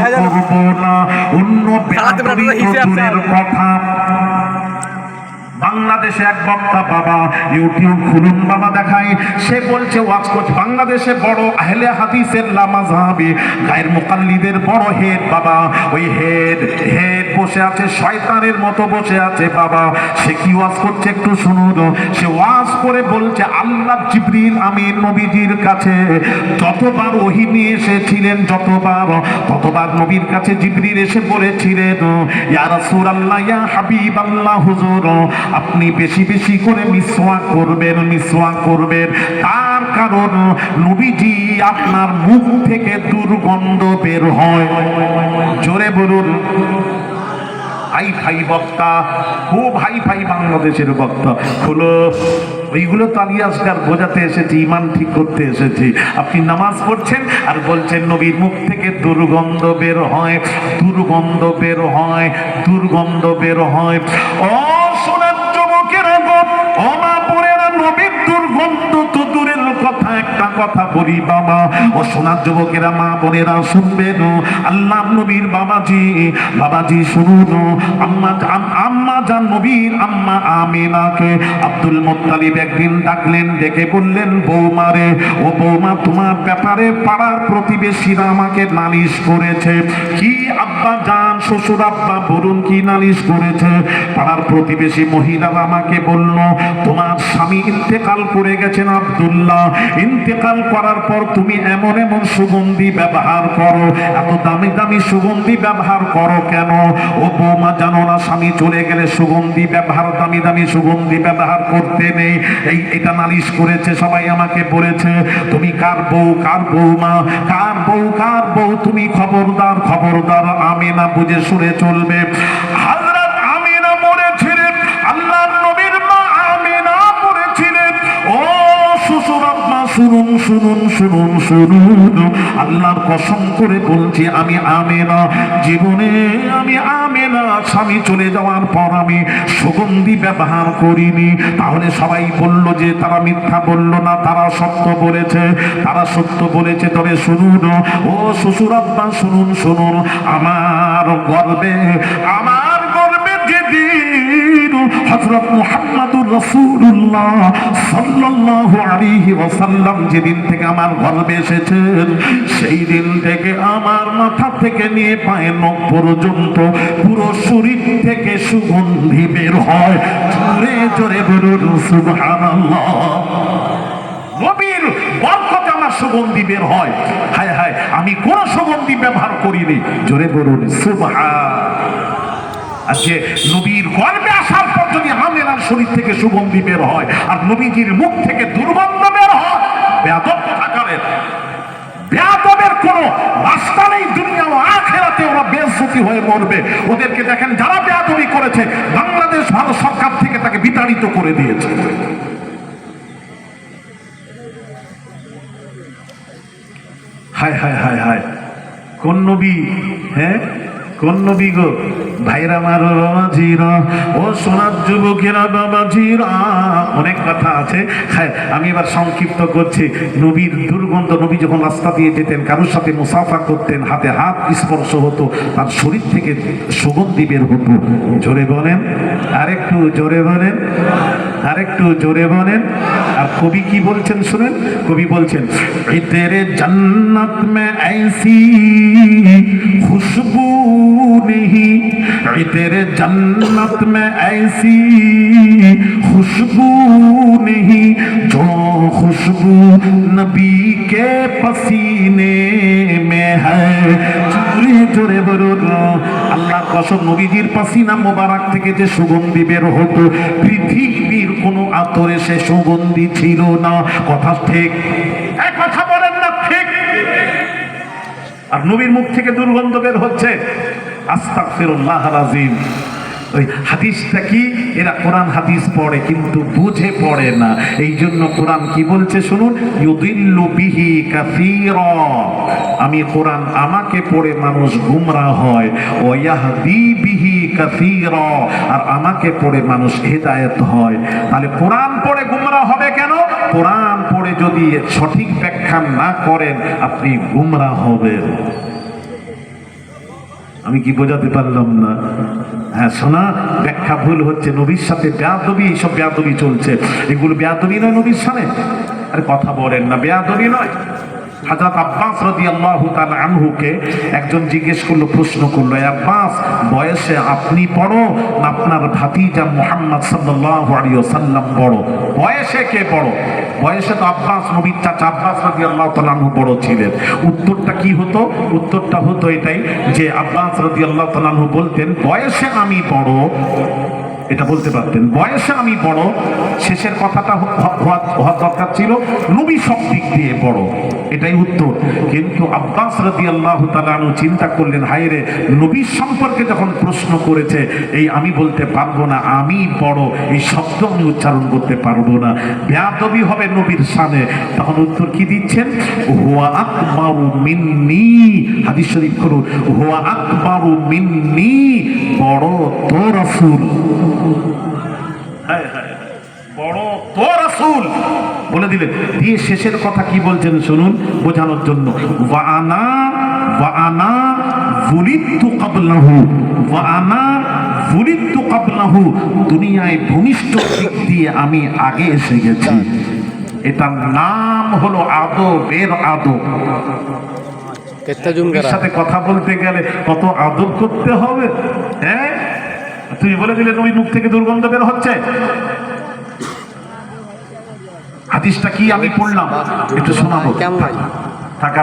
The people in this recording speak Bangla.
করব না। অন্য বেআদবির কথা। বাংলাদেশে এক বক্তা বাবা, ইউটিউব খুলুন বাবা, দেখায় সে বলছে ওয়াজ করছে বাংলাদেশে বড় আহলে হাদিসের লামাযহাবি গায়ের মুকাল্লিদের বড় হেড বাবা, ওই হেড বসে আছে শয়তানের মতো বসে আছে বাবা। সে কি ওয়াজ করছে একটু শুনুন। সে ওয়াজ করে বলছে আল্লাহ জিবরিল আমিন নবীজির কাছে যতবার ওহী নিয়ে এসেছিলেন, ততবার নবীর কাছে জিবরিল এসে বলেছিলেন ইয়া রাসূলুল্লাহ ইয়া হাবিবাল্লাহ হুজুর আপনি বেশি বেশি করে মিসওয়াক করবেন। তার কারণ নবীজি আপনার মুখ থেকে দুর্গন্ধ বের হয়। জোরে বলুন। হাই বক্তা, খুব হাই বাংলাদেশের বক্তা হলো। ওইগুলো তো আমি আজকাল বোঝাতে এসেছি, ইমান ঠিক করতে এসেছি। আপনি নামাজ পড়ছেন আর বলছেন নবীর মুখ থেকে দুর্গন্ধ বের হয়। ও সোনার যুবকেরা গো, ও মা বোনেরা, নবীর দুর্গন্ধ তো দূরের কথা, একটা কথা বলি বাবা, ও সোনার যুবকেরা মা বোনেরা শুনবেন। আল্লাহ নবীর বাবাজি শুনুন। আম্মা জান নবীর আম্মা আমিনাকে আব্দুল মুত্তালিব একদিন ডাকলেন, ডেকে বললেন বৌমারে, ও বৌমা তোমার ব্যাপারে পাড়ার প্রতিবেশীরা আমাকে নালিশ করেছে। কি আব্বা জান, শ্বশুর আব্বা বলুন কি নালিশ করেছে? পাড়ার প্রতিবেশী মহিলারা আমাকে বলল তোমার স্বামী ইন্তেকাল করে গেছেন আব্দুল্লাহ, ইন্তেকাল করার পর তুমি এমন সুগন্ধি ব্যবহার করো, এত দামি সুগন্ধি ব্যবহার করো কেন? ও বৌমা জানো না স্বামী চলে গেলে সুগন্ধি ব্যবহার, দামি সুগন্ধি ব্যবহার করতে নেই। এটা নালিশ করেছে, সবাই আমাকে বলেছে তুমি কার বৌমা, কার বউ তুমি খবরদার আমিনা বুঝে শুনে চলবে। হযরত আমিনা মরেছিলেন, আল্লাহর নবীর মা আমিনা মরেছিলেন। ও শ্বশুর আব্বা শুনুন, আল্লাহর কসম করে বলছি আমি আমিনা স্বামী চলে যাওয়ার পর আমি সুগন্ধি ব্যবহার করিনি। তাহলে সবাই বলল যে তারা মিথ্যা বলল না, তারা সত্য বলেছে। তবে শুনুন ও শ্বশুর আব্বা শুনুন, আমার গর্বে যেদিন হযরত মুহাম্মদুর রাসূলুল্লাহ সাল্লাল্লাহু আলাইহি ওয়াসাল্লাম যেদিন থেকে আমার গর্বে এসেছেন, সেই দিন থেকে আমার মাথা থেকে নিয়ে পায়ের নখ পর্যন্ত পুরো শরীর থেকে সুগন্ধি বের হয়। জোরে বলুন সুবহানাল্লাহ। নবীর বরকতে আমার সুগন্ধি বের হয়। হায় আমি কোন সুগন্ধি ব্যবহার করিনি। জোরে বলুন সুবহান। আজকে নবীর গর্ভে আসার পর যদি আমেনার শরীর থেকে সুগন্ধি বের হয় আর নবীজির মুখ থেকে দুর্গন্ধ বের হয়, বেয়াদবের কোন রাস্তা নেই। দুনিয়া ও আখিরাতে ওরা বেইজ্জতি হয়ে মরবে। ওদেরকে দেখেন যারা বেয়াদবি করেছে, বাংলাদেশ ভারত সরকার থেকে তাকে বিতাড়িত করে দিয়েছে। হায় কোন নবী? কোন নবী গো? ভাইরা মারো বাবাজিরা, ও সোনার যুবকেরা বাবাজিরা, অনেক কথা আছে। আমি এবার সংক্ষিপ্ত করছি। নবীর দুর্গন্ধ, নবী যখন রাস্তা দিয়ে যেতেন, কারোর সাথে মুসাফা করতেন, হাতে হাত স্পর্শ হতো, তার শরীর থেকে সুগন্ধি বের হতো। জোরে বলেন, আরেকটু জোরে বলেন। আর কবি কি বলছেন শুনেন। কবি বলছেন তেরে জান্নাত মে ऐसी खुशबू नहीं, तेरे जन्नत में ऐसी खुशबू नहीं जो खुशबू नबी के पसीने में है। জোরে বলুন আল্লাহর কসম, নবীজির পাসিনা মোবারক থেকে যে সুগন্ধি বের হতো, পৃথিবীর কোনো আতরে সে সুগন্ধি ছিল না। কথা ঠিক? কথা বলেন না ঠিক? আর নবীর মুখ থেকে দুর্গন্ধ বের হচ্ছে। আস্তাগফিরুল্লাহল আযীম। ওই হাদিসটা কি? এরা কোরআন হাদিস পড়ে কিন্তু বুঝে পড়ে না। এই জন্য কোরআন কি বলছে শুনুন, ইউদিল্লু বিহি কাসীরা। আমি কোরআন আমাকে পড়ে মানুষ গুমরাহ হয়, ও ইয়াহদি বিহি কাসীরা, আর আমাকে পড়ে মানুষ হেদায়েত হয়। তাহলে কোরআন পড়ে গুমরাহ হবে কেন? কোরআন পড়ে যদি সঠিক ব্যাখ্যা না করেন আপনি গুমরাহ হবেন। আমি কি বোঝাতে পারলাম না? হ্যাঁ শোনা, ব্যাখ্যা ভুল হচ্ছে, নবীর সাথে বেয়াদবি, এইসব বেয়াদবি চলছে, এগুলো বেয়াদবি নয় নবীর সামনে। আরে কথা বলেন না, বেয়াদবি নয়। হযরত আব্বাস রাদিয়াল্লাহু তাআলা আনহুকে একজন জিজ্ঞেস করলো, প্রশ্ন করলো, আব্বাস বয়সে আপনি বড় না আপনার ভাতিজা মুহাম্মদ সাল্লাল্লাহু আলাইহি ওয়াসাল্লাম বড়? বয়সে কে বড়? বয়সে তো আব্বাস, নবীর চাচা আব্বাস রাদিয়াল্লাহু তাআলা আনহু বড় ছিলেন। উত্তরটা কি হতো? উত্তরটা হতো এটাই যে আব্বাস রাদিয়াল্লাহু তাআলা আনহু বলতেন, বয়সে আমি বড়, এটা বলতে পারতেন, বয়সে আমি বড়। শেষের কথাটা হওয়া দরকার ছিল নবী সব দিক দিয়ে বড়, এটাই উত্তর। কিন্তু আব্বাস রাদিয়াল্লাহু তাআলা আনহু চিন্তা করলেন, হায় রে, নবীর সম্পর্কে যখন প্রশ্ন করেছে, এই আমি বলতে পারবো না আমি বড়, এই শব্দ আমি উচ্চারণ করতে পারবো না, বেয়াদবি হবে নবীর সামনে। তখন উত্তর কি দিচ্ছেন? হুয়া আকবারু মিন্নি, হাদিস শরীফ করুন, হুয়া আকবারু মিন্নি, বড় তো রাসূল, বড় তো রাসূল বলে দিলেন। দিয়ে শেষের কথা কি বলছেন শুনুন বোঝানোর জন্য, ওয়া আনা বুলিতু ক্বাবলাহু, ওয়া আনা বুলিতু ক্বাবলাহু, দুনিয়ায় ভূমিষ্ঠ দিক দিয়ে আমি আগে এসে গেছি। এটার নাম হলো আদবের আদব। সাথে কথা বলতে গেলে কত আদব করতে হবে। হ্যাঁ, তুমি বলে দিলে নবীর মুখ থেকে দুর্গন্ধ বের হচ্ছে। হাদিসটা কি আমি পড়লাম, একটু শোনাবো।